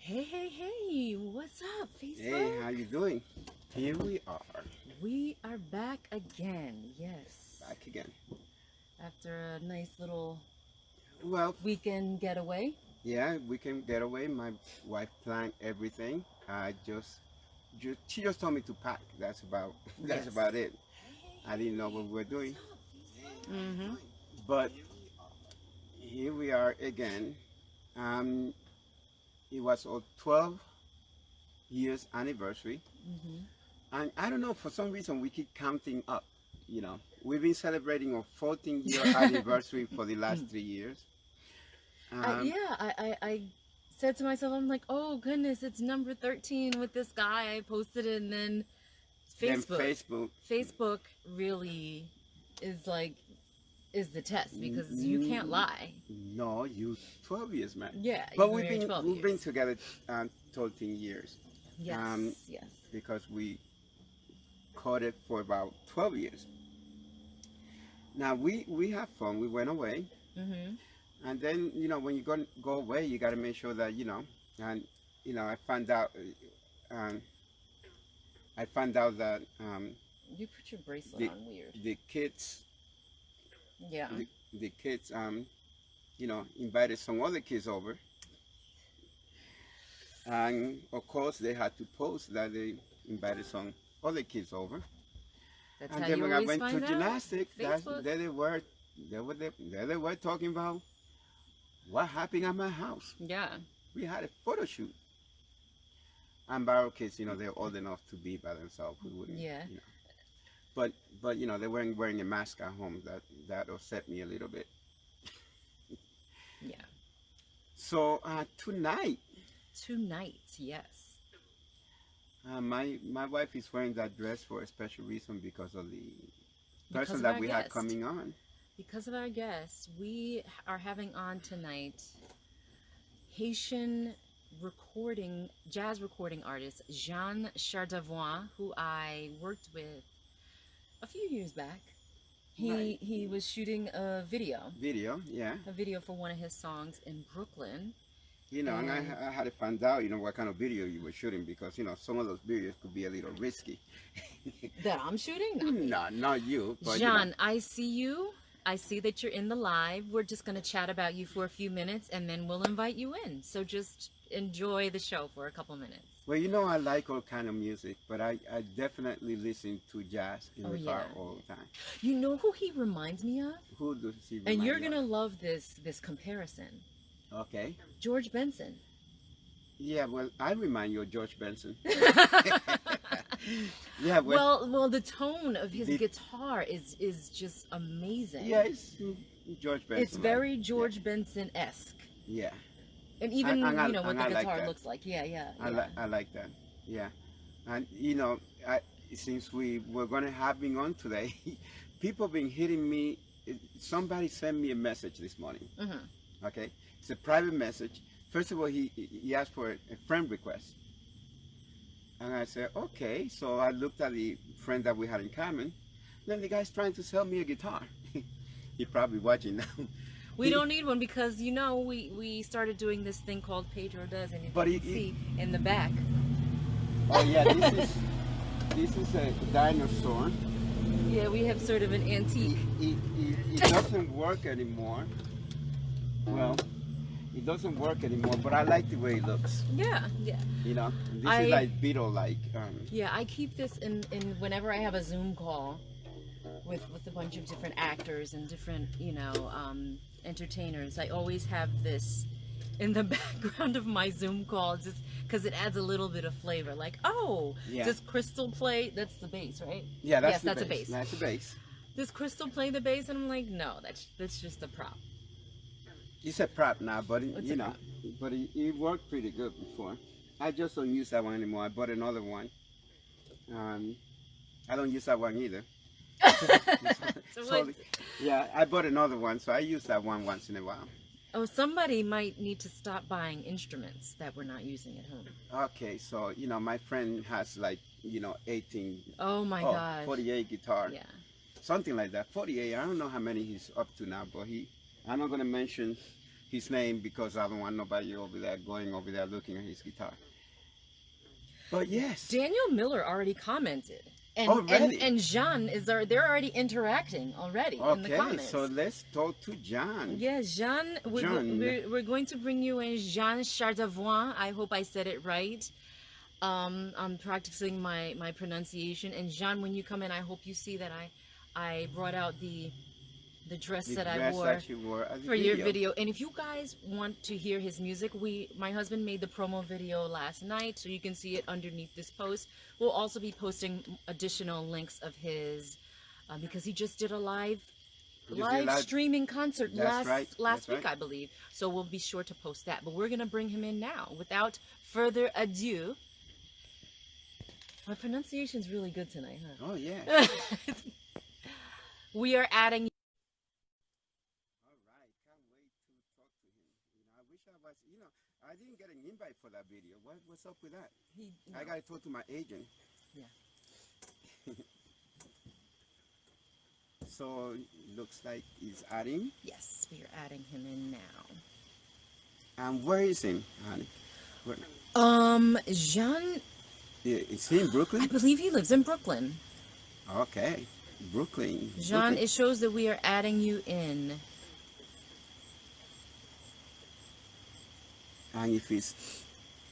Hey, hey, hey, what's up, Facebook? Hey, how you doing? Here we are. We are back again, yes. Back again. After a nice little Well, weekend getaway. yeah, we can get away. My wife planned everything. She just told me to pack. That's Yes. about it. I didn't know what we were doing. Mm-hmm. But here we are again. It was our 12 years anniversary. Mm-hmm. And I don't know, for some reason we keep counting up, We've been celebrating our 14-year anniversary for the last 3 years. I said to myself, I'm like, oh goodness, it's number 13 with this guy. I posted it, and then Facebook really is the test, because you can't lie. No, you 12 years, man. Yeah, But you've we've been together 13 years. Yes, yes. Because we courted for about 12 years. Now we have fun. We went away. Mm-hmm. And then, when you go away, you got to make sure that, I found out that You put your bracelet on weird. the kids, Yeah. the kids, invited some other kids over. And of course, they had to post that they invited some other kids over. That's And how then you when I always went find to out? gymnastics, Facebook? there they were talking about what happened at my house. Yeah. We had a photo shoot. And by our kids, they're old enough to be by themselves. We wouldn't, Yeah. But they weren't wearing a mask at home. That upset me a little bit. Yeah. So tonight, yes. my wife is wearing that dress for a special reason, because of the Because person of that our we had guest. coming on. Because of our guests, we are having on tonight Haitian jazz recording artist Jean Chardavoine, who I worked with a few years back. Right. He was shooting a video Yeah. for one of his songs in Brooklyn. And I had to find out, what kind of video you were shooting, because, some of those videos could be a little risky. That I'm shooting? No, not you. But, John, I see you. I see that you're in the live. We're just going to chat about you for a few minutes, and then we'll invite you in. So just enjoy the show for a couple minutes. Well, I like all kind of music, but I definitely listen to jazz in the car all the time. You know who he reminds me of? Who does he remind And you're you going to of? love this comparison. Okay. George Benson. Yeah, well, I remind you of George Benson. Yeah, Well, the tone of his guitar is just amazing. Yeah, it's George Benson. It's very George Benson-esque. Yeah. And even, what the I like guitar that. looks like. Yeah. I like that. Yeah. And, since we were going to have him on today, people have been hitting me. Somebody sent me a message this morning. Mm-hmm. Okay? It's a private message. First of all, he asked for a friend request. And I said, okay. So I looked at the friend that we had in common. Then the guy's trying to sell me a guitar. He's probably watching now. We don't need one, because we started doing this thing called Pedro Does, and you can see in the back. Oh yeah, this is a dinosaur. Yeah, we have sort of an antique. It doesn't work anymore. Well, it doesn't work anymore, but I like the way it looks. Yeah. This is like Beatle-like. Yeah, I keep this in whenever I have a Zoom call with a bunch of different actors and different, entertainers. I always have this in the background of my Zoom call, just because it adds a little bit of flavor. Like, does Crystal play? That's the bass, right? Yeah, that's a bass. That's a bass. Does Crystal play the bass? And I'm like, no, that's just a prop. It's a prop now, but it worked pretty good before. I just don't use that one anymore. I bought another one. I don't use that one either. Yeah, I bought another one, so I use that one once in a while. Oh, somebody might need to stop buying instruments that we're not using at home. Okay, so, my friend has 18. Oh my God. 48 guitar. Yeah. Something like that. 48. I don't know how many he's up to now, but I'm not going to mention his name because I don't want nobody over there going over there looking at his guitar. But yes. Daniel Miller already commented. And, Already? and Jean they're already interacting already in the comments. So let's talk to Jean. Yeah, Jean, we're going to bring you in Jean Chardavoine. I hope I said it right. I'm practicing my pronunciation. And Jean, when you come in, I hope you see that I brought out the dress that I wore for your video. And if you guys want to hear his music, my husband made the promo video last night, so you can see it underneath this post. We'll also be posting additional links of his because he just did a live streaming concert last week, I believe. So we'll be sure to post that. But we're gonna bring him in now. Without further ado, my pronunciation's really good tonight, huh? Oh yeah. We are adding. I didn't get an invite for that video. What's up with that? No. I got to talk to my agent. Yeah. So it looks like he's adding. Yes, we are adding him in now. And where is he, honey? Jean. Is he in Brooklyn? I believe he lives in Brooklyn. Okay, Brooklyn. Jean, it shows that we are adding you in. And if it's,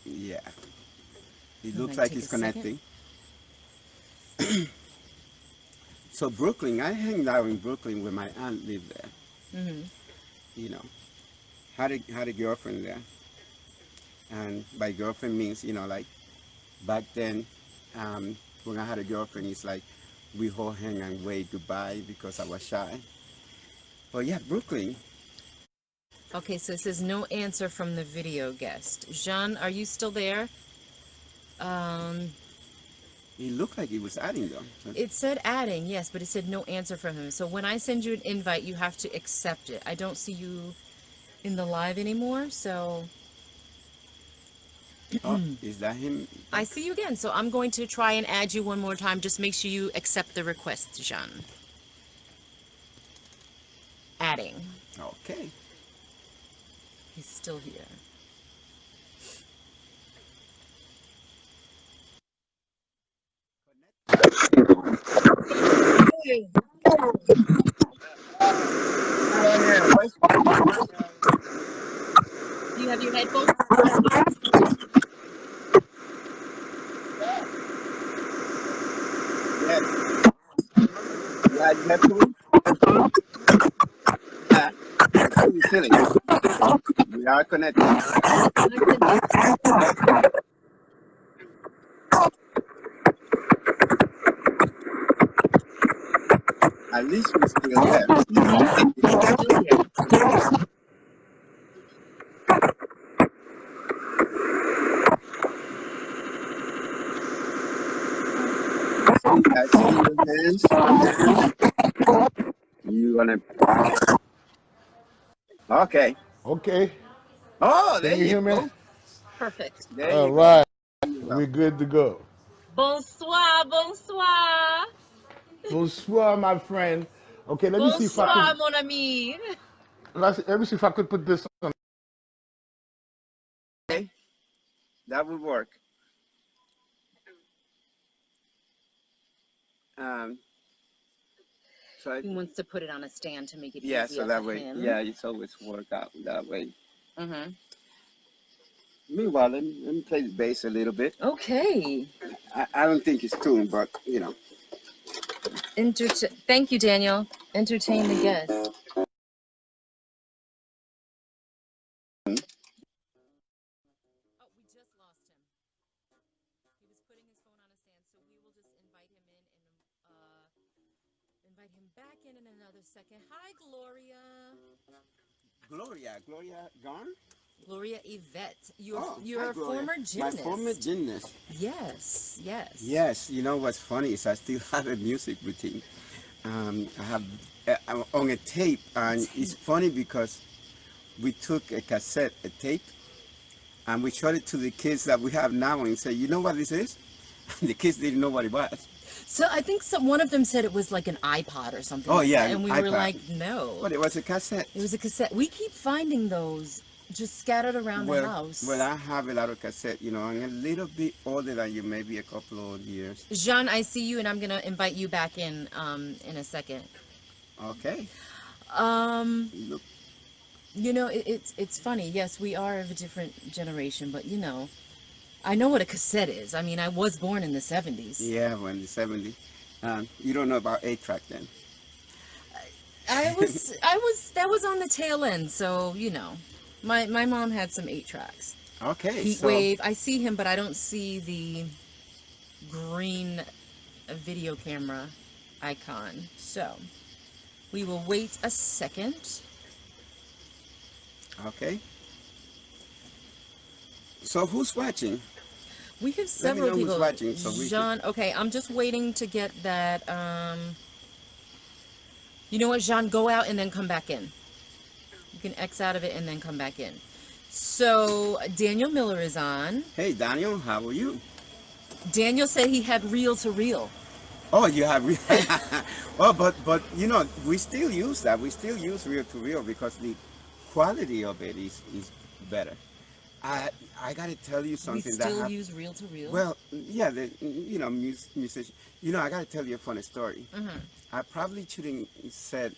yeah, it looks like it's connecting. So Brooklyn, I hang out in Brooklyn where my aunt lived there. Mm-hmm. You know, had a girlfriend there. And by girlfriend means, you know, like back then, when I had a girlfriend, it's like we all hang and wave goodbye because I was shy. But yeah, Brooklyn. Okay, so it says no answer from the video guest. Jean, are you still there? It looked like it was adding though. It said adding, yes, but it said no answer from him. So when I send you an invite, you have to accept it. I don't see you in the live anymore, so... Oh, is that him? I see you again, so I'm going to try and add you one more time. Just make sure you accept the request, Jean. Adding. Okay. He's still here. Do you have your headphones? Yes. Yeah, you have to. Yeah. You're silly. We are connected. At least we're still there. You gonna? Okay. Okay. Oh, there Can you you hear me? go. Perfect. There All you right. go. We're good to go. Bonsoir, bonsoir. Bonsoir, my friend. Okay, let me see if I Bonsoir, could. mon ami. Let me see if I could put this on. Okay, that would work. So He wants to put it on a stand to make it yeah, easier so that for way, him. yeah, it's always work out that way. Mm-hmm. Meanwhile, let me play the bass a little bit. Okay. I don't think it's tuned, but you know. Thank you, Daniel. Entertain the guest. Oh, we just lost him. He was putting his phone on a stand, so we will just invite him in and invite him back in another second. Hi, Gloria. Gloria gone? Gloria Yvette, you're hi, a former gymnast. My former gymnast. Yes, yes. Yes, you know what's funny is I still have a music routine. I have on a tape, and it's funny because we took a cassette, a tape, and we showed it to the kids that we have now and said, you know what this is? And the kids didn't know what it was. So I think one of them said it was like an iPod or something Oh like yeah, that, and we were iPad. like, no. But it was a cassette. It was a cassette. We keep finding those just scattered around the house. Well, I have a lot of cassette. You know, I'm a little bit older than you, maybe a couple of years. Jean, I see you, and I'm gonna invite you back in a second. Okay. Look. You know, it's funny. Yes, we are of a different generation, but you know, I know what a cassette is. I mean, I was born in the 70s. Yeah, well, in the 70s. You don't know about 8-track then. That was on the tail end, so you know, my mom had some 8 tracks. Okay. Heat Wave. I see him, but I don't see the green video camera icon. So we will wait a second. Okay. So who's watching? We have several people. Who's watching, so Jean, okay, I'm just waiting to get that. You know what, Jean? Go out and then come back in. You can X out of it and then come back in. So Daniel Miller is on. Hey, Daniel, how are you? Daniel said he had reel to reel. Oh, you have reel. Oh, but you know, we still use that. We still use reel to reel because the quality of it is better. I gotta tell you something. We still use reel to reel. Well, yeah, you know, musician. You know, I gotta tell you a funny story. I probably shouldn't said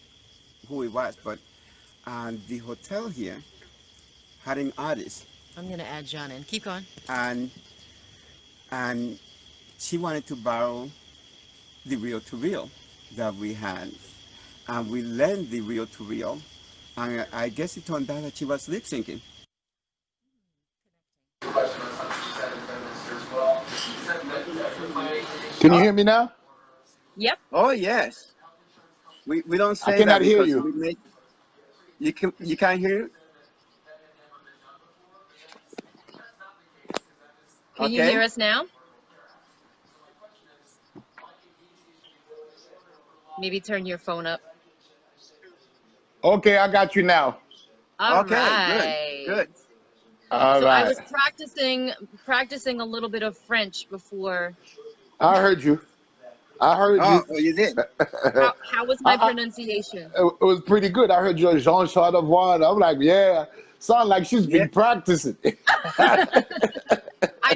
who it was, but the hotel here had an artist. I'm gonna add John in. Keep going. And she wanted to borrow the reel to reel that we had, and we lent the reel to reel, and I guess it turned out that she was lip syncing. Can you hear me now? Yep. Oh yes. We don't say I cannot that hear because you. we make you can't hear it? Can you hear us now? Maybe turn your phone up. Okay, I got you now. All Okay, right. good. All So right. I was practicing a little bit of French before. I heard you. I heard you. Oh, you did. How was my pronunciation? It was pretty good. I heard you, Jean Chardavoine. I'm like, yeah, sound like she's been practicing. I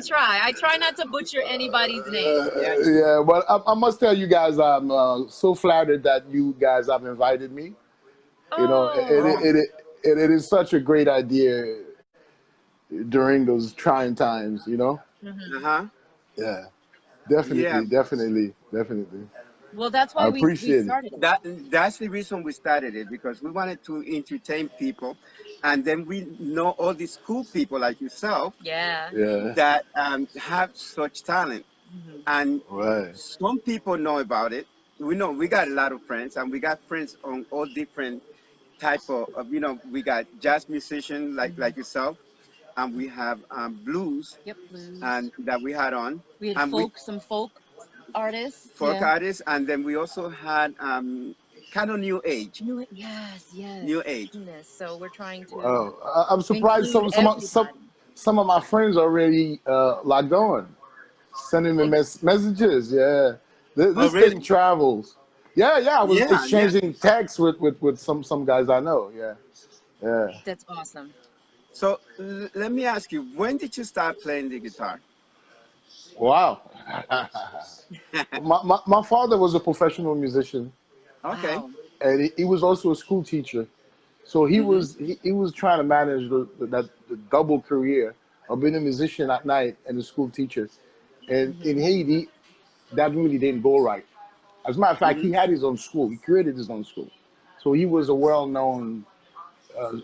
try not to butcher anybody's name. Yeah, but I must tell you guys, I'm so flattered that you guys have invited me. You know, it is such a great idea during those trying times, you know? Yeah, definitely. Well, that's why I we appreciate started it. That's the reason we started it, because we wanted to entertain people, and then we know all these cool people like yourself Yeah. that have such talent, and Right. some people know about it. We know we got a lot of friends, and we got friends on all different type of you know, we got jazz musicians like yourself, and we have blues, Yep, blues. and that we had on. We had and some folk artists. folk artists, and then we also had kind of new age. Yes. New age. Goodness. So we're trying to I'm surprised include some of my friends already logged on, sending me messages. Yeah, this really? thing travels. Yeah, I was exchanging texts with some guys I know. Yeah. That's awesome. So let me ask you, when did you start playing the guitar? Wow. my father was a professional musician, Okay. Wow. and he was also a school teacher. So he was trying to manage the double career of being a musician at night and a school teacher. And in Haiti, that really didn't go right. As a matter of fact, he had his own school. He created his own school. So he was a well-known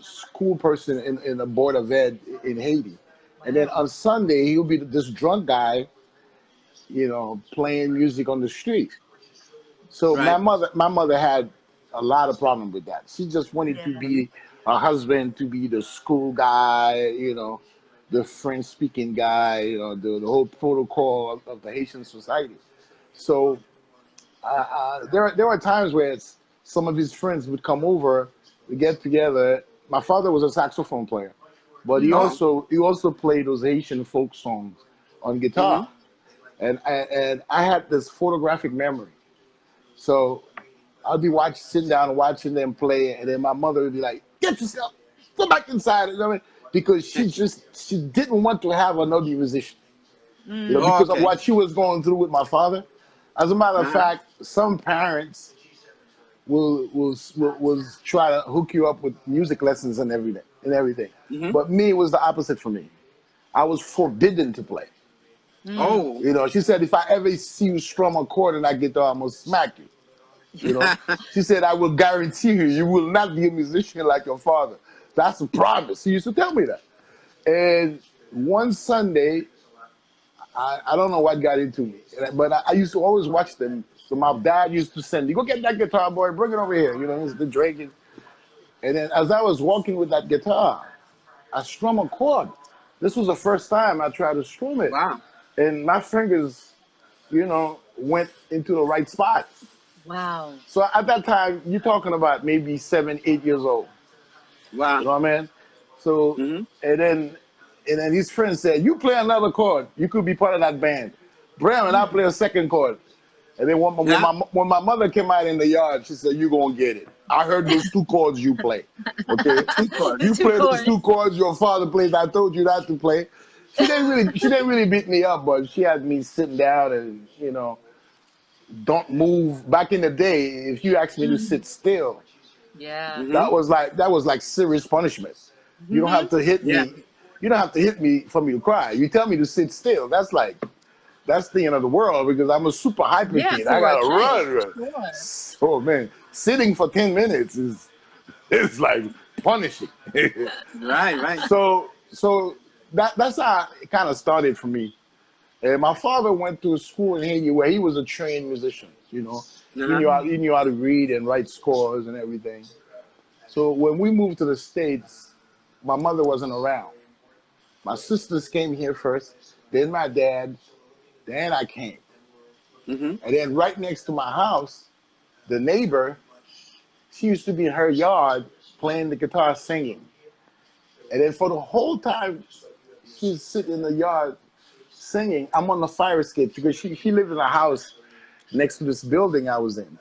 school person in the board of ed in Haiti. And then on Sunday, he'll be this drunk guy, you know, playing music on the street. So Right. my mother had a lot of problem with that. She just wanted to be a husband, to be the school guy, you know, the French speaking guy, you know, the whole protocol of the Haitian society. So there were times where some of his friends would come over, we get together. My father was a saxophone player, but he also played those Haitian folk songs on guitar. and I had this photographic memory. So I'll be sitting down and watching them play, and then my mother would be like, "Get yourself, go back inside," you know what I mean? Because she didn't want to have another musician, Oh, because of okay. what she was going through with my father. As a matter of Uh-huh. fact, some parents will try to hook you up with music lessons and everything. Mm-hmm. But me, it was the opposite for me. I was forbidden to play. Oh. She said, if I ever see you strum a chord on that guitar, I'm gonna smack you. She said, I will guarantee you will not be a musician like your father. That's a promise. She used to tell me that. And one Sunday, I don't know what got into me, but I used to always watch them. So my dad used to send me, go get that guitar, boy, bring it over here. He's the drinking. And then as I was walking with that guitar, I strum a chord. This was the first time I tried to strum it. Wow. And my fingers, went into the right spot. Wow. So at that time, you're talking about maybe 7, 8 years old. Wow. You know what I mean? So, Mm-hmm. and then his friend said, you play another chord, you could be part of that band. Bram and I play a second chord. And then when my mother came out in the yard, she said, "You gonna get it. I heard those 2 chords you play. Okay, you play those 2 chords your father plays. I told you not to play." She didn't really beat me up, but she had me sitting down and don't move. Back in the day, if you asked me to sit still, Yeah. that was like serious punishment. You don't have to hit Yeah. me. You don't have to hit me for me to cry. You tell me to sit still. That's the end of the world, because I'm a super hyper Yeah, kid. for I a gotta kid. run. Sure. Oh man, sitting for 10 minutes is like punishing. Right. So that's how it kind of started for me. And my father went to a school in Haiti where he was a trained musician. He Uh-huh. knew how to read and write scores and everything. So when we moved to the States, my mother wasn't around. My sisters came here first, then my dad, then I came. Mm-hmm. And then right next to my house, the neighbor, she used to be in her yard playing the guitar, singing. And then for the whole time she's sitting in the yard singing, I'm on the fire escape, because she lived in a house next to this building I was in.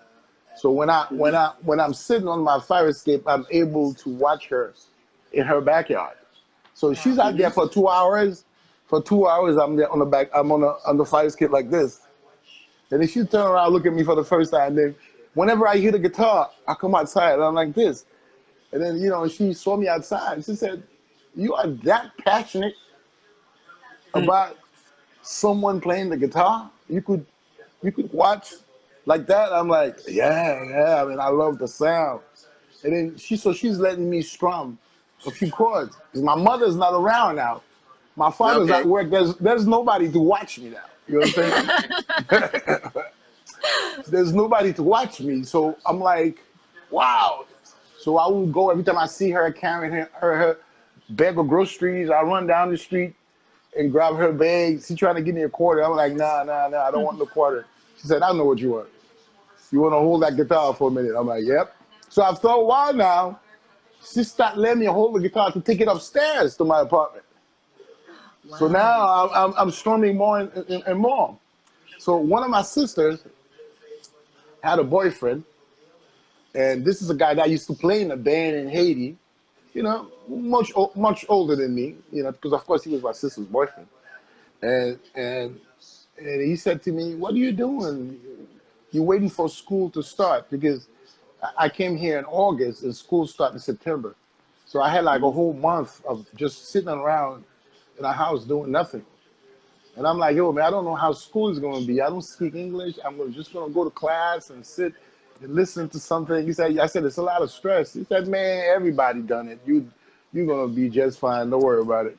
So when I'm sitting on my fire escape, I'm able to watch her in her backyard. So she's out there for 2 hours. For 2 hours, I'm there on the back. I'm on the fire escape like this. And then she turn around, look at me for the first time. Then whenever I hear the guitar, I come outside and I'm like this. And then she saw me outside. She said, "You are that passionate about someone playing the guitar? You could watch like that?" I'm like, yeah. I mean, I love the sound. And then she's letting me strum a few chords, because my mother's not around now. My father's at Okay. work. There's nobody to watch me now. You know what I'm saying? There's nobody to watch me. So I'm like, wow. So I will go every time I see her carrying her bag of groceries. I run down the street and grab her bag. She trying to give me a quarter. I'm like, nah, I don't want no quarter. She said, "I know what you want. You want to hold that guitar for a minute?" I'm like, "Yep." So after a while now, she started letting me hold the guitar to take it upstairs to my apartment. Wow. So now I'm strumming more and more. So one of my sisters had a boyfriend, and this is a guy that used to play in a band in Haiti. Much older than me. Because of course he was my sister's boyfriend. And he said to me, "What are you doing? You're waiting for school to start?" Because I came here in August and school started in September. So I had like a whole month of just sitting around in a house doing nothing. And I'm like, "Yo, man, I don't know how school is going to be. I don't speak English. Just going to go to class and sit and listen to something." I said, "It's a lot of stress." He said, "Man, everybody done it. You're going to be just fine. Don't worry about it."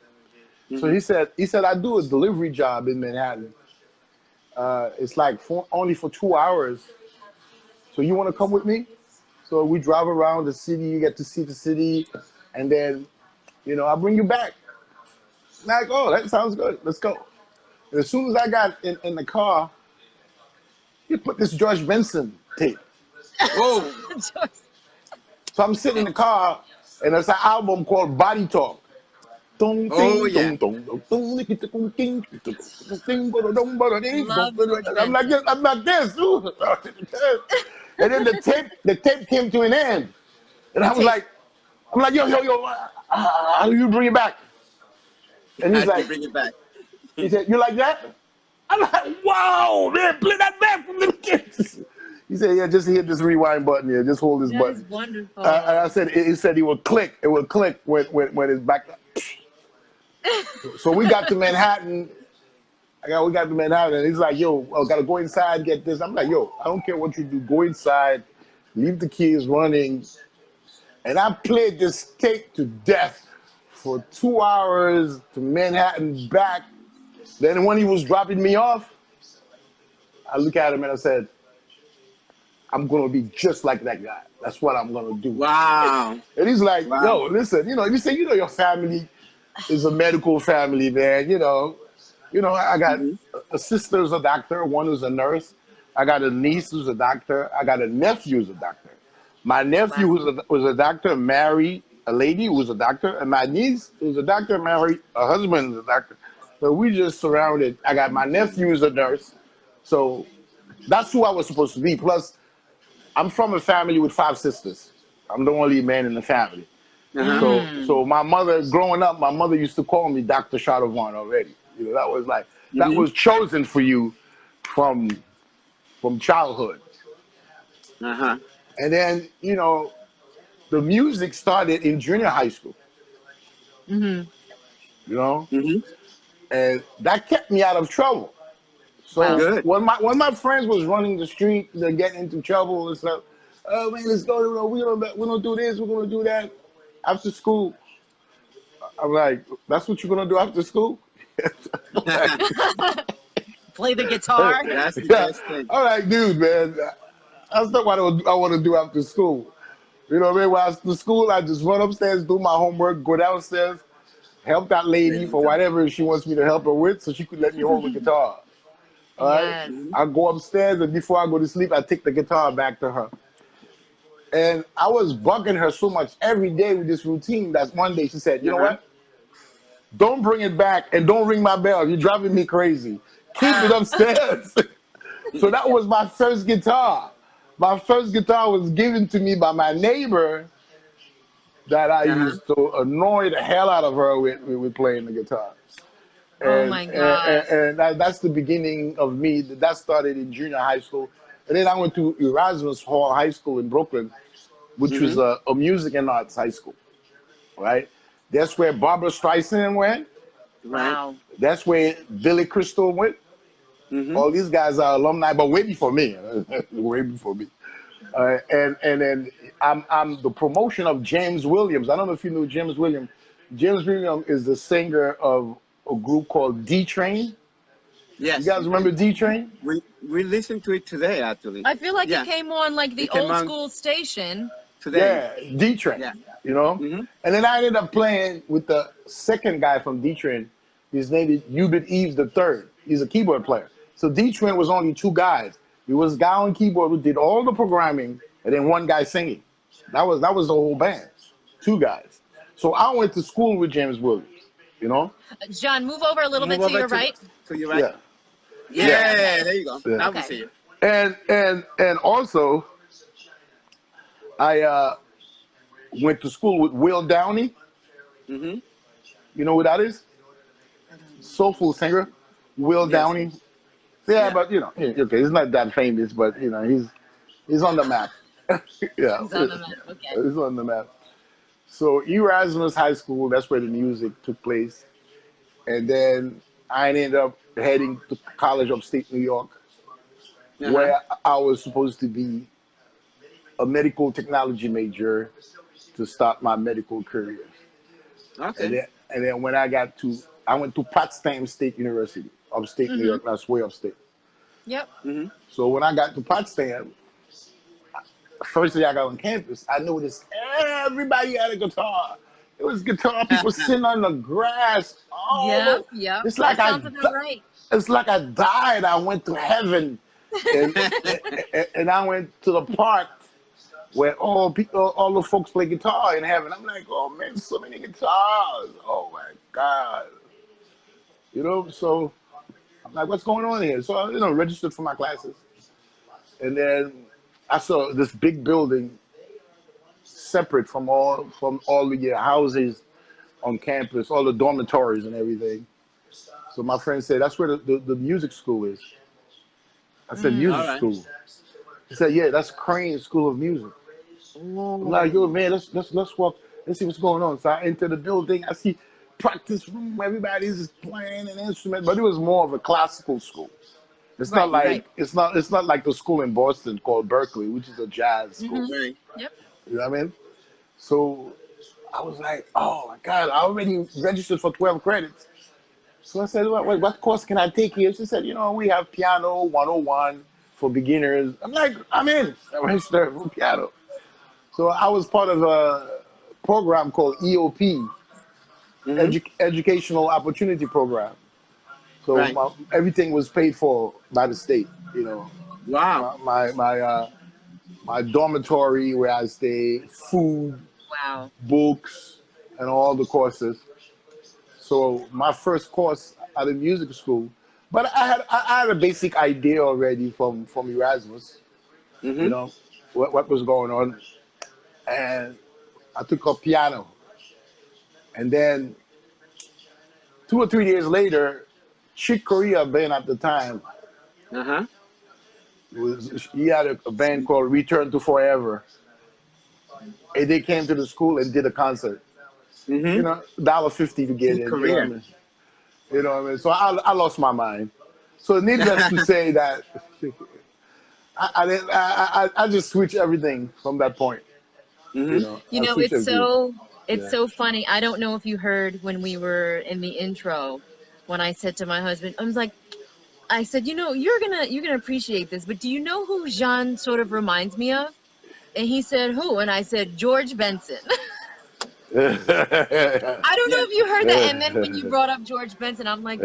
So he said, "I do a delivery job in Manhattan. It's like only for 2 hours. So you want to come with me?" So we drive around the city. You get to see the city, and then, I'll bring you back. Like, oh, that sounds good. Let's go. And as soon as I got in the car, he put this George Benson tape. Whoa. So I'm sitting in the car, and it's an album called Body Talk. Oh yeah. Love those I'm like bangers. this. I'm like this. And then the tape came to an end, and The I was tape. like, yo, how do you bring it back? And How do you bring it back? he said, you like that? I'm like, wow, man, play that back from the kids. He said, yeah, just hit this rewind button here. Just hold this That is button. And I wonderful. said, he said it would click. It would click when it's back. So we got to Manhattan. We got to Manhattan, and he's like, yo, I gotta go inside, get this. I'm like, yo, I don't care what you do. Go inside, leave the kids running. And I played this tape to death for 2 hours to Manhattan back. Then when he was dropping me off, I look at him and I said, I'm gonna be just like that guy. That's what I'm gonna do. Wow. And he's like, Wow. yo, listen, you say, your family is a medical family, man. I got Hmm. a sister who's a doctor, one who's a nurse. I got a niece who's a doctor. I got a nephew who's a doctor. My nephew Wow. was a doctor, married a lady who was a doctor, and my niece who's a doctor, married a husband who's a doctor. So we just surrounded. I got my nephew who's a nurse. So that's who I was supposed to be. Plus, I'm from a family with 5 sisters. I'm the only man in the family. Uh-huh. So my mother, growing up, my mother used to call me Dr. Chardavoine already. That was like, that Hmm. was chosen for you from childhood. Uh-huh. And then, the music started in junior high school, Hmm. you know, Hmm. and that kept me out of trouble. So Wow. Good. when my friends was running the street, they're getting into trouble and stuff. Oh man, let's go. We don't do this. We're gonna do that after school. I'm like, that's what you're gonna do after school? Like, Play the guitar. That's the yeah. best thing. I'm like, dude, man, that's not what I want to do after school. You know what I mean? When after school, I just run upstairs, do my homework, go downstairs, help that Play lady the for guitar. whatever she wants me to help her with, so she could let me hold the guitar. All right? Yes. Hmm. I go upstairs, and before I go to sleep, I take the guitar back to her. And I was bugging her so much every day with this routine that one day she said, you know Uh-huh. what? Don't bring it back and don't ring my bell. You're driving me crazy. Keep it upstairs. So that was my first guitar. My first guitar was given to me by my neighbor that I Uh-huh. used to annoy the hell out of her with playing the guitar. Oh And my and, gosh. and that's the beginning of me. That started in junior high school. And then I went to Erasmus Hall High School in Brooklyn, which was Hmm. a music and arts high school, right? That's where Barbara Streisand went. Right. Wow. That's where Billy Crystal went. Hmm. All these guys are alumni, but way before me. Way before me. And then I'm the promotion of James Williams. I don't know if you knew James Williams. James Williams is the singer of a group called D Train. You Yes. guys remember D Train? We listened to it today, actually. I feel like it Yeah. came on like the It came old on school station. today. Yeah, D Train. Yeah. You know. Hmm. And then I ended up playing with the second guy from D Train. His name is Hubert Eves the third. He's a keyboard player. So D Train was only 2 guys. There was a guy on keyboard who did all the programming, and then one guy singing. That was the whole band. 2 guys. So I went to school with James Williams. You know. John, move over a little Move bit to over your right. to your right. Yeah. Yeah, Yeah. Okay. there you go. Yeah. Now we Okay. see you. And also I went to school with Will Downey. Hmm. You know who that is? I don't know. Soulful singer, Will Yes. Downey. Yeah, Yeah. but okay, he's not that famous, but he's on the map. Yeah, He's on the map. Okay. he's on the map. So Erasmus High School, that's where the music took place, and then I ended up heading to college upstate New York, Uh-huh. where I was supposed to be a medical technology major to start my medical career. And Okay. then and then when I went to Potsdam State University, upstate New Mm-hmm. York. That's way upstate. Yep. Hmm. So when I got to Potsdam, first day I got on campus, I noticed everybody had a guitar. It was guitar people sitting on the grass. Yep. Oh, Yep. it's That like sounds about right. it's like I died. I went to heaven, and and I went to the park where all the folks play guitar in heaven. I'm like, oh man, so many guitars. Oh my God. So I'm like, what's going on here? So registered for my classes, and then I saw this big building separate from all the houses on campus, all the dormitories and everything. So my friend said, that's where the music school is. I said, All music right. school. He said, yeah, that's Crane School of Music. I'm like, yo, Oh. man, let's walk. Let's see what's going on. So I enter the building. I see practice room. Everybody's just playing an instrument, but it was more of a classical school. It's not Right, Mm-hmm. like right. it's not like the school in Boston called Berkeley, which is a jazz school. Mm-hmm. Right. Yep. You know what I mean? So I was like, oh my God, I already registered for 12 credits. So I said, what course can I take here? She said, we have piano 101 for beginners. I'm like, I'm in. I registered for piano. So I was part of a program called EOP, Mm-hmm. Educational Opportunity Program. So Right. everything was paid for by the state. Wow. My dormitory where I stay, food, Wow. books, and all the courses. So my first course at a music school, but I had a basic idea already from Erasmus, you Mm-hmm. know, what was going on, and I took up piano, and then 2 or 3 days later, Chick Corea band at the time Uh-huh. he had a band called Return to Forever, and they came to the school and did a concert. Mm-hmm. $1.50 to get Good in. You know what I career. mean? You know what I mean? So I lost my mind. So needless to say that I just switched everything from that point. Mm-hmm. I switched everything. It's Yeah. so funny. I don't know if you heard when we were in the intro when I said to my husband, I said, you're gonna appreciate this, but do you know who Jean sort of reminds me of? And he said, who? And I said, George Benson. I don't know Yeah. if you heard that. And then when you brought up George Benson, I'm like,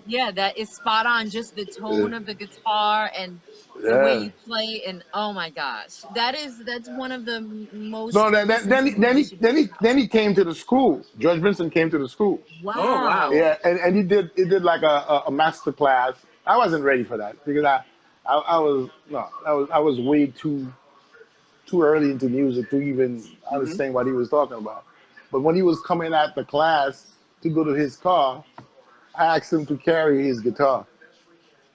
yeah, that is spot on. Just the tone of the guitar and the way Yeah. you play, and oh my gosh, that's one of the most No, listened to then he came to the school. George Benson came to the school. Oh, wow. Wow. Yeah, and he did like a master class. I wasn't ready for that because I was no I was way too early into music to even Mm-hmm. understand what he was talking about. But when he was coming at the class to go to his car, I asked him to carry his guitar.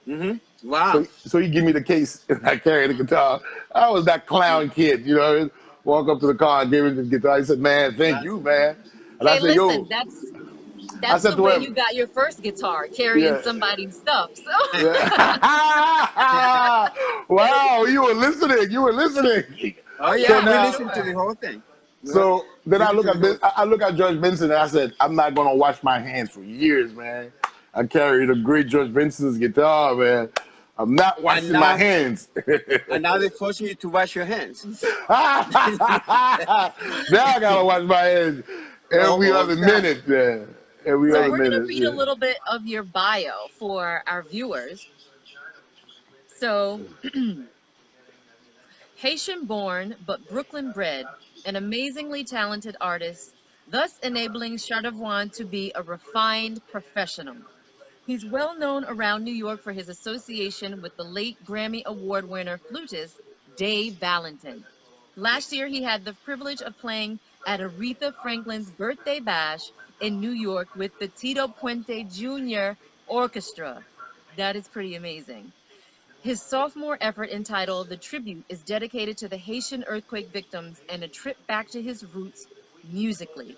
Mm-hmm. Wow. So he gave me the case and I carried the guitar. I was that clown kid, walk up to the car and gave him the guitar. He said, man, thank That's you, man. And I Hey, said, listen, yo, I that's said the to way him, you got your first guitar, carrying yeah. somebody's stuff. So Yeah. Wow, you were listening. You were listening. Oh So yeah, we now, listened to the whole thing. so then I Listen look to the at whole thing. I look at George Benson and I said, I'm not gonna wash my hands for years, man. I carried a great George Benson's guitar, man. I'm not And washing my now hands. and now they force you to wash your hands. Now I gotta wash my hands every All other the time. minute, man. Every so other Right. we're gonna minute, read a yeah. little bit of your bio for our viewers. So Haitian born but Brooklyn bred, an amazingly talented artist, thus enabling Chardavoine to be a refined professional. He's well known around New York for his association with the late Grammy Award winner flutist Dave Valentin. Last year, he had the privilege of playing at Aretha Franklin's birthday bash in New York with the Tito Puente Jr. Orchestra. That is pretty amazing. His sophomore effort, entitled The Tribute, is dedicated to the Haitian earthquake victims and a trip back to his roots musically.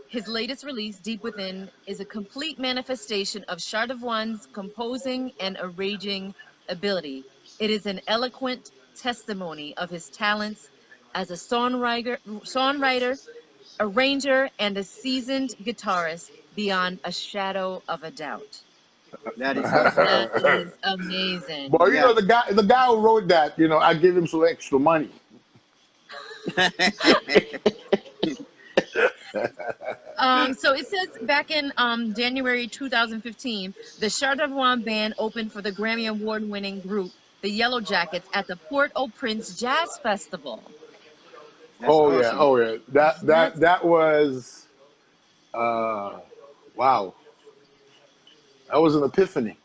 His latest release, Deep Within, is a complete manifestation of Chardavoine's composing and arranging ability. It is an eloquent testimony of his talents as a songwriter, arranger, and a seasoned guitarist beyond a shadow of a doubt. That is awesome. That is amazing. But Yeah. the guy who wrote that, I gave him some extra money. So it says back in January 2015, the Chardavoine Band opened for the Grammy Award-winning group, the Yellow Jackets, at the Port-au-Prince Jazz Festival. That's Oh yeah, awesome. oh yeah. That That's that that was Uh, wow, that was an epiphany.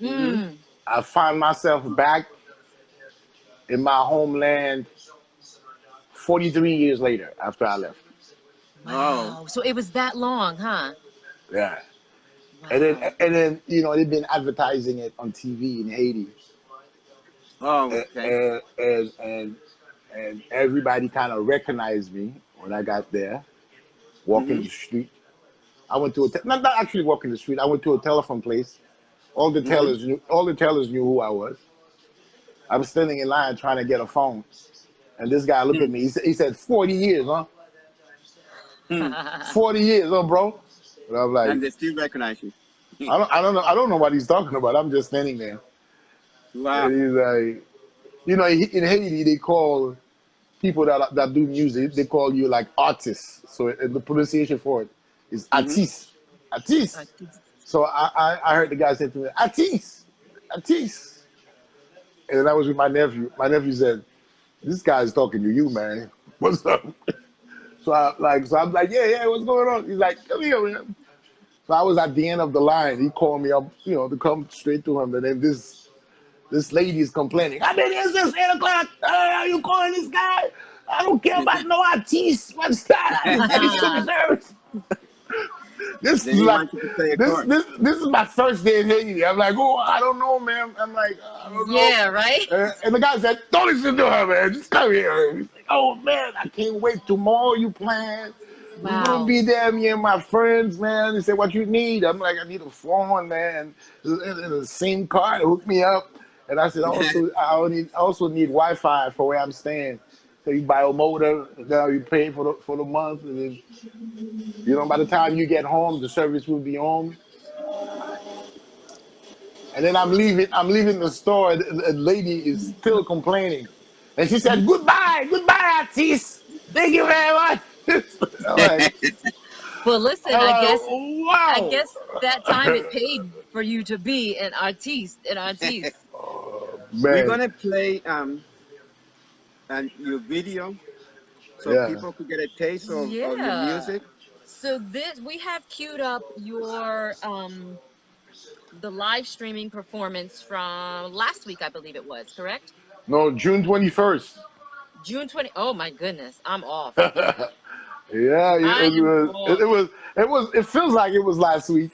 Mm-hmm. Mm. I find myself back in my homeland 43 years later after I left. Oh. Wow. So it was that long, huh? Yeah. Wow. And then, they've been advertising it on TV in Haiti. Oh, And, okay. and, and, and, and everybody kind of recognized me when I got there, walking Mm-hmm. the street. I went to not actually walking the street. I went to a telephone place. Mm-hmm. All the tellers knew who I was. I was standing in line trying to get a phone. And this guy looked at me. He said 40 years, huh? Hmm. 40 years, huh, bro? And I'm like, And they still recognize you. I don't know what he's talking about. I'm just standing there. Wow. And he's like, in Haiti, they call people that do music, they call you like artists. So the pronunciation for it is Mm-hmm. artiste. Artiste. So I heard the guy say to me, artiste, artiste. And then I was with my nephew. My nephew said, this guy's talking to you, man. What's up? So I'm like, yeah, what's going on? He's like, come here, man. So I was at the end of the line. He called me up, to come straight to him. And then this lady is complaining. I've been here since 8 o'clock. Are you calling this guy? I don't care about no artiste. What's that? I just getting civil service. This They is didn't like want you to play a chord. this is my first day in Haiti. I'm like, oh, I don't know, man. I'm like, I don't know. Yeah, right? And the guy said, don't listen to her, man. Just come here. He's like, oh man, I can't wait. Tomorrow you plan. We're gonna Wow. be there, me and my friends, man. He said, what you need? I'm like, I need a phone, man. And the SIM card, hook me up. And I said, I also need Wi-Fi for where I'm staying. So you buy a modem, now you pay for the month, and then by the time you get home, the service will be home. And then I'm leaving the store. The lady is still complaining, and she said, goodbye, artiste. Thank you very much." I'm like, Well, listen, I'm I like, guess I wow. guess that time it paid for you to be an artiste, an artiste. Oh, We're man, gonna play and your video so yeah. people could get a taste of your Yeah. music. So this we have queued up your the live streaming performance from last week, I believe it was, correct? No, June 21st. June 20. Oh my goodness, I'm off. Yeah, I am off. it feels like it was last week.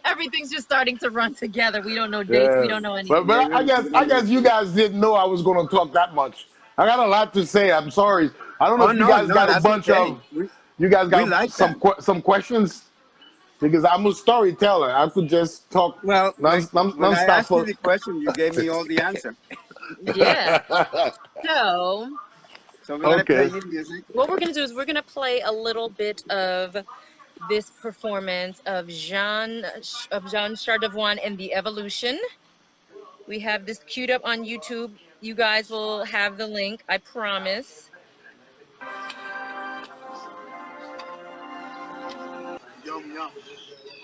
Everything's just starting to run together. We don't know dates, we Yeah, don't know but anything. They I run I together. guess you guys didn't know I was going to talk that much. I got a lot to say. I'm sorry. I don't know Oh if you no, guys no, got a that's bunch okay. of you guys We got like that. some questions because I'm a storyteller. I could just talk Well, when I nonstop asked you for. the question, you gave me all the answer. Yeah. So So we're gonna play Okay. your music. what we're gonna do is we're gonna play a little bit of this performance of Jean Chardavoine and the Evolution. We have this queued up on YouTube. You guys will have the link, I promise.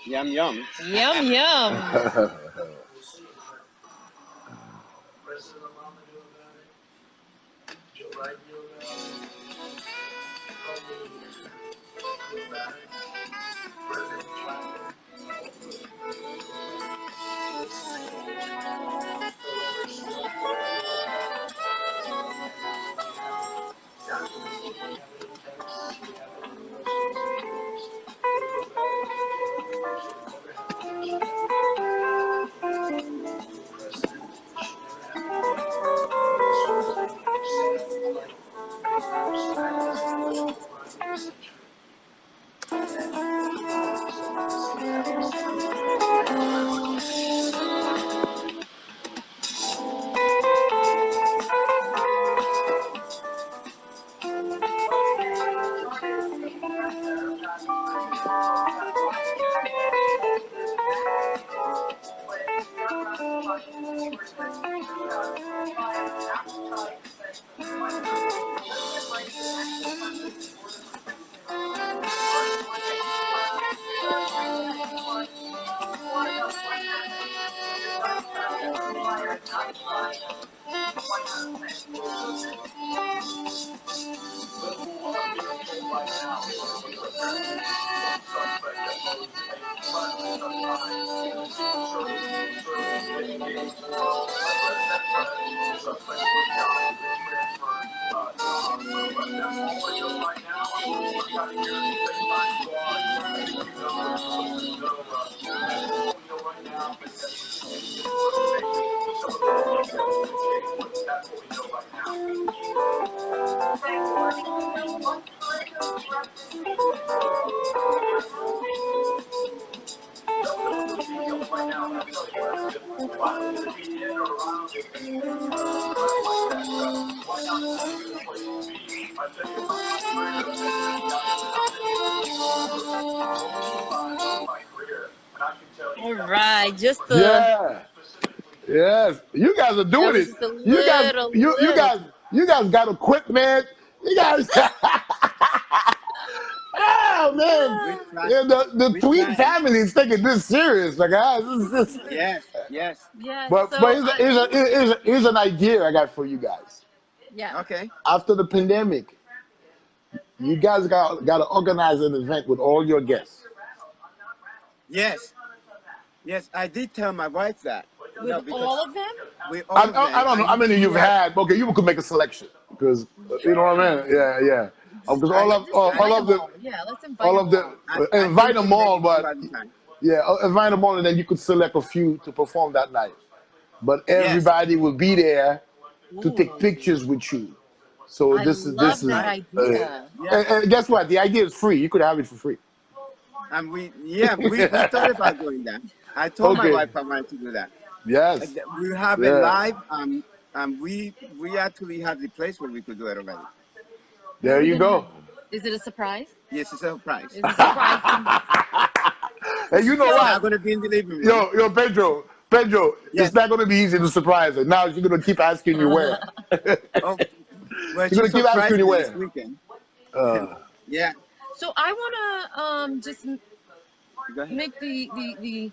Yum yum. Yum yum. All right, just the Yeah. Yes. You guys are that doing was it. just a You guys, little, you you little. guys, you guys got equipment. You guys. Oh man, We try. yeah, the We Tweed try. family is taking this serious, my guys. Yes, yes. Yeah. But So here's an idea I got for you guys. yeah. Okay. After the pandemic, you guys got to organize an event with all your guests. Yes, yes. I did tell my wife that. With Because all of them? with all of I them, don't know how many you've yeah, had. Okay, you could make a selection because you know what I Yeah. mean. Yeah, yeah. Because I, Just I, invite all them of the all. Yeah, let's invite all them of the all. I invite think them we make all, it two but at a time. yeah, invite them all, and then you could select a few to perform that night. But Yes, everybody will be there to take Ooh, pictures with you. So I this love is that I, idea. yeah. and guess what? The idea is free. You could have it for free. And we thought about doing that. I told my Okay. wife I wanted to do that. Yes. We have it Yeah. live, and we actually have the place where we could do it already. Where are There we you gonna have go. it? Is it a surprise? Yes, it's a surprise. Is it a surprise? And you know It's So not what? going to be in the living room. Pedro, it's Yes. not going to be easy to surprise her. Now she's going to keep asking you where. Oh, well, She's going she to keep asking surprised you me this where. weekend. Uh, Yeah. so I wanna just Go ahead. make the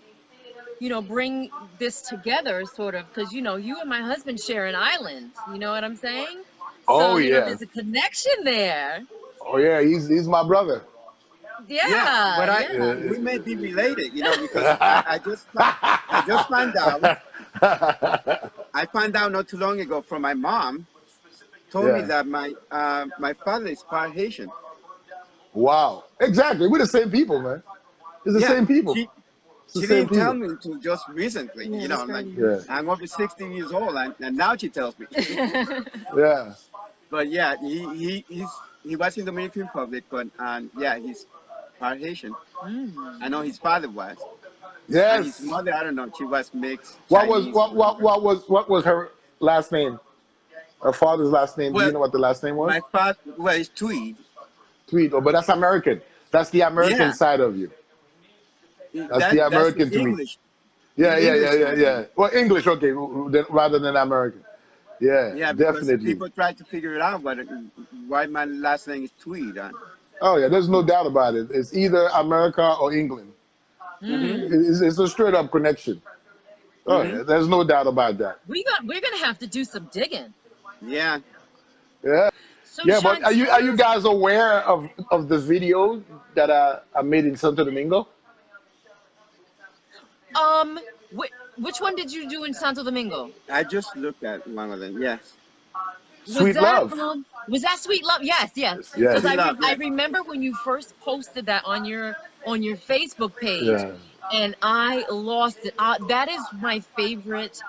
bring this together sort of because you and my husband share an island. You know what I'm saying? So oh yeah. there's a connection there. Oh yeah. He's my brother. Yeah, Yeah, but yeah. we may be related, because I just found out. I found out not too long ago from my mom. Told me Yeah. that my father is part Haitian. Wow. Exactly. We're the same people, man. It's the Yeah, same people. she It's the she same didn't tell people. me until just recently. Yeah, that's Like very Yeah. I'm over 60 years old, and now she tells me. interesting. Yeah. But yeah, he was in Dominican Republic, but yeah, he's part Haitian. Mm. I know his father was, and his Yes. mother, I don't know, she was mixed Chinese or whatever. What was her last name? Her father's last name. Do you Well, know what the last name was? my father, well, it's Tweed. Tweet. Oh, but that's American. That's the American Yeah, side of you. That's the that's the American to me. English, Yeah, the yeah, yeah, English yeah, side of yeah. me. Well, English, okay, rather than American. Yeah, Yeah, because definitely. people try to figure it out, why my last name is Tweed. Oh yeah, there's no doubt about it. It's either America or England. Mm-hmm. Mm. It's a straight up connection. Oh Mm-hmm. yeah, there's no doubt about that. We're gonna have to do some digging. Yeah. Yeah, So yeah. But Jean, tell are you us. guys aware of the video that I made in Santo Domingo? Um, which one did you do in Santo Domingo? I just looked at one of them. Yes. Was Sweet that love. Sweet love? Yes, yes. Yes. Because Sweet love. I Yes. remember when you first posted that on your Facebook page, Yeah. and I lost it. That is my favorite,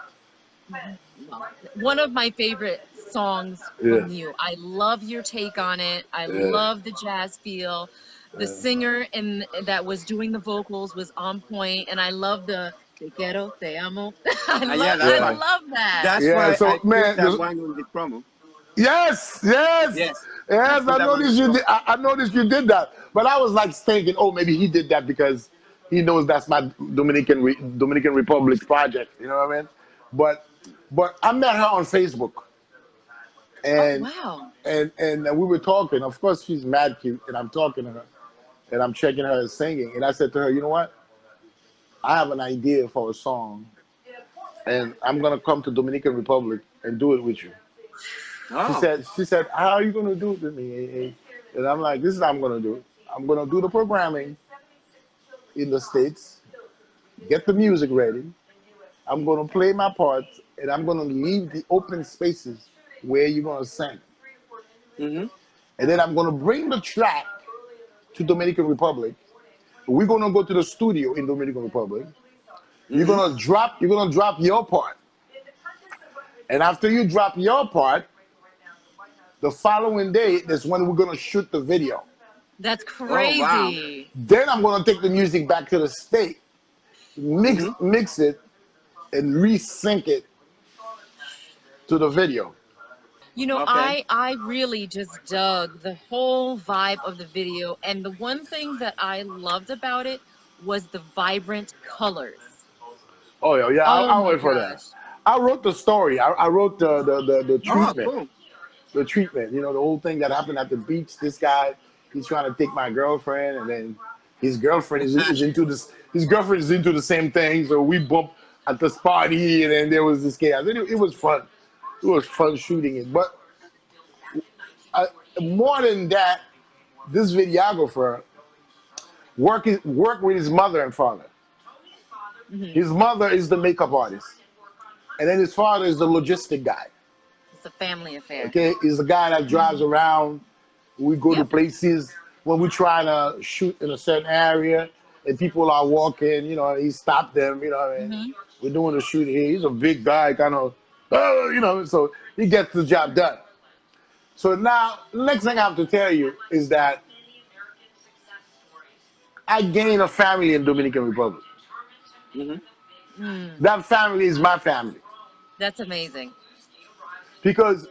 well, one of my favorite songs Yeah. from you. I love your take on it. I Yeah. love the jazz feel. The singer and that was doing the vocals was on point, and I love the te quiero, te amo. Yeah, that I Yeah. part. love that. That's Yeah. why I So put man, that one on the promo. yes, yes, Yes. I yes. put that one on the promo. I noticed you did that, but I was like thinking, oh, maybe he did that because he knows that's my Dominican Republic project. You know what I mean? But I met her on Facebook, Oh and wow. we were talking. Of course, she's mad cute, and I'm talking to her, and I'm checking her singing, and I said to her, you know what? I have an idea for a song, and I'm gonna come to Dominican Republic and do it with you. Oh. She said, how are you gonna do it with me? And I'm like, this is how I'm gonna do it. I'm gonna do the programming in the States, get the music ready. I'm gonna play my parts, and I'm gonna leave the open spaces where you're gonna sing. Mm-hmm. And then I'm gonna bring the track to Dominican Republic. We're gonna go to the studio in Dominican Republic. You're Mm-hmm. gonna drop your part. And after you drop your part, the following day is when we're gonna shoot the video. That's Oh, wow. crazy. Then I'm gonna take the music back to the state, Mm-hmm. mix it, and resync it to the video. You know, Okay. I really just dug the whole vibe of the video, and the one thing that I loved about it was the vibrant colors. Oh yeah, yeah. Oh I'll my wait for that. gosh. I wrote the story. I wrote the Oh, treatment. cool. The treatment. You know, the whole thing that happened at the beach. This guy, he's trying to take my girlfriend, and then his girlfriend is into this. His girlfriend is into the same thing. So we bump at this party, and then there was this chaos. And it was fun. It was fun shooting it. But uh, more than that, this videographer worked with his mother and father. Hmm. His mother is the makeup artist, and then his father is the logistic guy. It's a family affair. Okay, he's the guy that drives around. We go to Yep. places when we're trying to shoot in a certain area, and people are walking. You know, he stopped them. You know, and Hmm. we're doing a shoot here. He's a big guy, kind of, you know, so he gets the job done. So now, next thing I have to tell you is that I gained a family in Dominican Republic. Mm-hmm. Mm, That family is my family that's amazing. because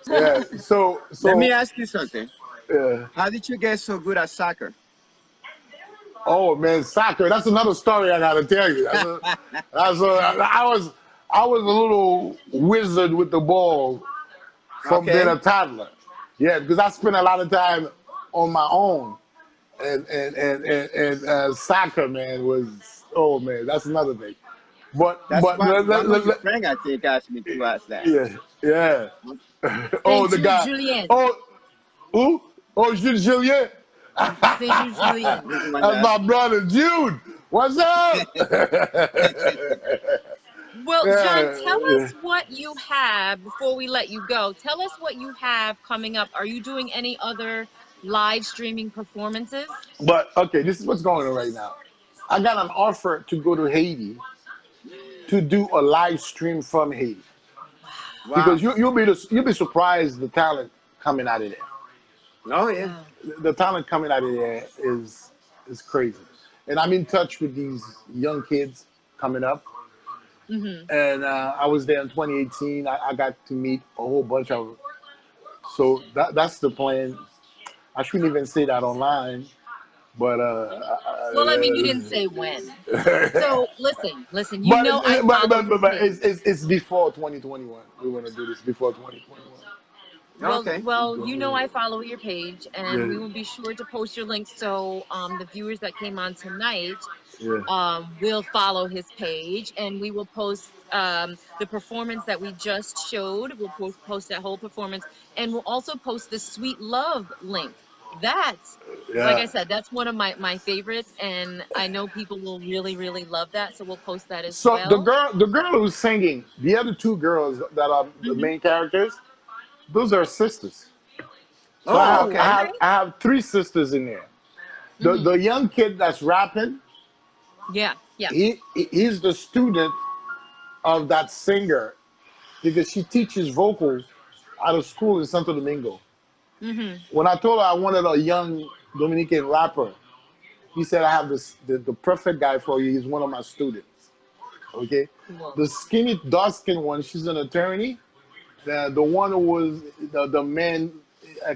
Let me ask you something. uh, How did you get so good at soccer? oh man, soccer. That's another story I gotta tell you. I was a little wizard with the ball from being Okay. a toddler. Yeah, because I spent a lot of time on my own, and soccer, man, was, oh man, that's another thing. But That's but what one of your friends, I think, asked me to ask that. yeah, yeah. Oh, Saint the Jude guy. Julien. Oh, who? Oh, Jules Julien. Saint Jude Julien. This one, That's my brother Jude. What's up? Well, John, Yeah, tell yeah. us what you have before we let you go. Tell us what you have coming up. Are you doing any other live streaming performances? But okay, this is what's going on right now. I got an offer to go to Haiti to do a live stream from Haiti because Wow. you'll be surprised the talent coming out of there. Oh, yeah. Wow. The talent coming out of there is crazy, and I'm in touch with these young kids coming up. Hmm. And I was there in 2018. I got to meet a whole bunch of them. So that's the plan. I shouldn't even say that online, but Well, I mean, you didn't say when. So listen, you but know I follow his page. it's before 2021. We want to do this before 2021. Okay. Well, you know I follow your page, and we Yeah, will be sure to post your links so the viewers that came on tonight yeah. will follow his page, and we will post the performance that we just showed. We'll post that whole performance, and we'll also post the Sweet Love link. That's, like I Yeah. said, that's one of my favorites, and I know people will really love that. So we'll post that as So well. the girl who's singing, the other two girls that are the Hmm. main characters, those are sisters. So Oh, Oh, okay. okay. I have three sisters in there. Hmm. The young kid that's rapping, Yeah, yeah. he's the student of that singer because she teaches vocals out of school in Santo Domingo. Hmm. When I told her I wanted a young Dominican rapper, he said I have the perfect guy for you. He's one of my students. Okay, Cool. the skinny dark skinned one, she's an attorney. The one who was the main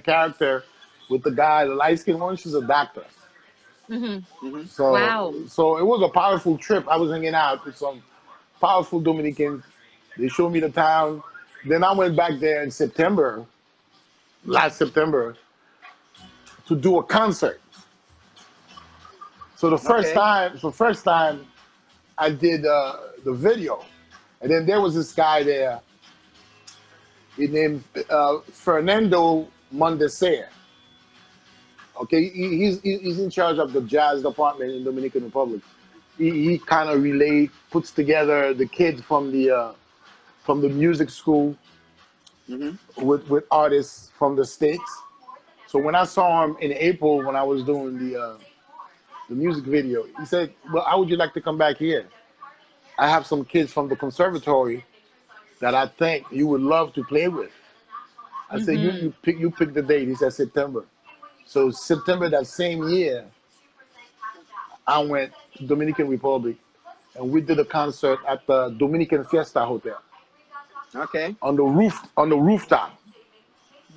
character with the guy, the light skinned one, she's a doctor. Hmm. Mm-hmm. Wow. So it was a powerful trip. I was hanging out with some powerful Dominicans. They showed me the town. Then I went back there in September, Yeah. last September, to do a concert. So Okay. the first time I did the video, and then there was this guy there. He named Fernando Mondesir. Okay, he's in charge of the jazz department in Dominican Republic. he kind of puts together the kids from the music school Hmm. with artists from the states. So when I saw him in April when I was doing the music video, he said, "Well, how would you like to come back here? I have some kids from the conservatory that I think you would love to play with." I said, Mm-hmm. you pick the date." He said September. So September that same year, I went to Dominican Republic and we did a concert at the Dominican Fiesta Hotel Okay. on the rooftop.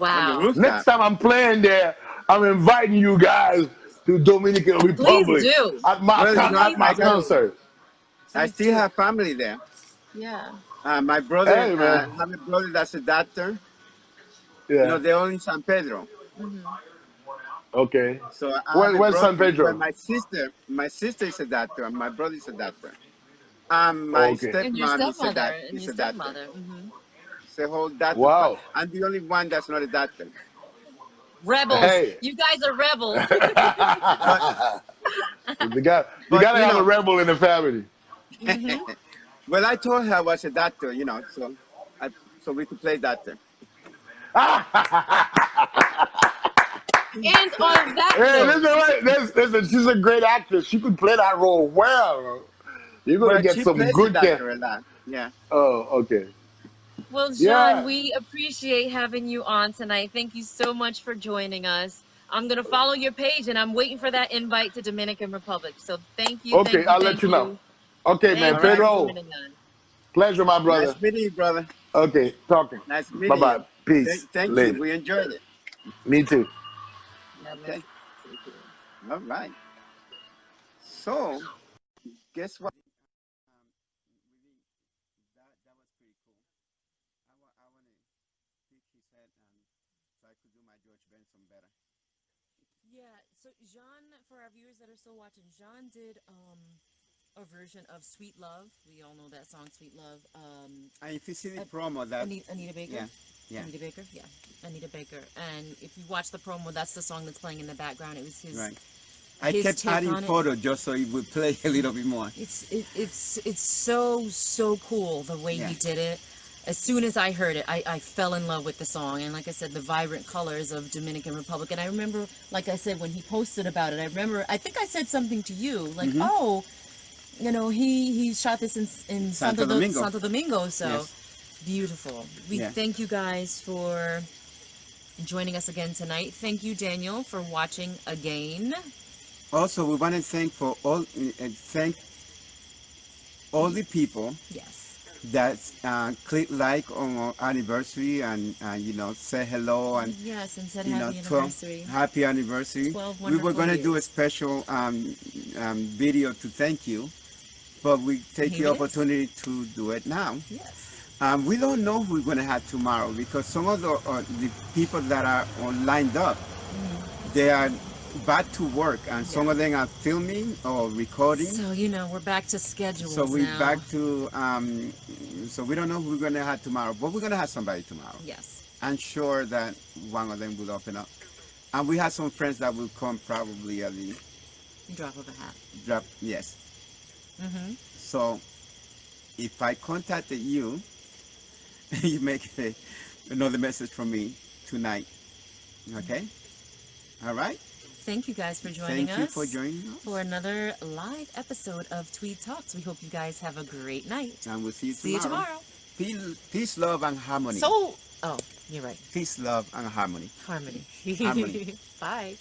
On the Wow. Next rooftop. time I'm playing there, I'm inviting you guys to Dominican Please Republic do. Well, John, at my I got, concert. I Please still do. have family there. Yeah. My brother, Hey I man, have a brother that's a doctor. yeah, They're all in San Pedro. Mm-hmm. okay. So I have a Where's brother. San Well, Pedro? my sister is a doctor, and my brother is a doctor. My Okay. And your stepmom stepmother and is your a doctor. stepmother. Mm-hmm. It's a whole doctor. Wow. I'm the only one that's not a doctor. Rebels. Hey. You guys are rebels. But You but gotta have a rebel in the family. Mm-hmm. well, I told her I was a doctor, I, so we could play doctor. And on that Hey, note, listen, wait, listen, she's a great actress. She could play that role well. You're gonna Well, get she some plays a good care. doctor a lot. Yeah. Oh, okay. well, Jean, Yeah. we appreciate having you on tonight. Thank you so much for joining us. I'm gonna follow your page and I'm waiting for that invite to Dominican Republic. So thank you, Okay, thank you, I'll let thank you know. you. Okay, man. All Thank you for right. Pedro, joining us. pleasure, my Nice brother. meeting you, brother. Okay, talking. Nice Bye meeting bye. you. Peace. Thank you. Later. We enjoyed it. Me too. God bless. Okay. Take care. All right. So, guess what? That was pretty cool. I want to pick his head so I could do my George Benson better. Yeah, so Jean, for our viewers that are still watching, Jean did a version of Sweet Love. We all know that song, Sweet Love. And if you see the promo, that Anita Baker. yeah, yeah, Anita Baker, yeah, Anita Baker. And if you watch the promo, that's the song that's playing in the background. It was right. I his kept take adding on it. photos just so it would play a little bit more. It's so cool the way Yeah. he did it. As soon as I heard it, I fell in love with the song. And like I said, the vibrant colors of Dominican Republic. And I remember, like I said, when he posted about it, I think I said something to you, like, Mhm. oh, he shot this in Santo Domingo. Santo Domingo. So Yes. beautiful. We Yeah. thank you guys for joining us again tonight. Thank you, Daniel, for watching again. Also, we want to thank all the people Yes. that click like on our anniversary and say hello and Yes, and said 12 happy anniversary. happy anniversary. 12 We were wonderful going to do a years. special video to thank you, but we take Here the it is. opportunity to do it now. Yes. We don't know who we're going to have tomorrow because some of the people that are lined up, they are back to work, and some of them are filming or recording. So, we're back to schedules So we're now. back to, so we don't know who we're going to have tomorrow, but we're going to have somebody tomorrow. Yes. I'm sure that one of them will open up. And we have some friends that will come probably at the Drop of a hat. drop, yes. Mm-hmm. So if I contacted you, you make another message from me tonight. Okay? All right? Thank you guys for joining Thank you us for joining us. for another live episode of Tweed Talks. We hope you guys have a great night. And we'll see you See you tomorrow. Peace, love, and harmony. Oh, you're right. Peace, love, and harmony. Harmony. Harmony. Bye.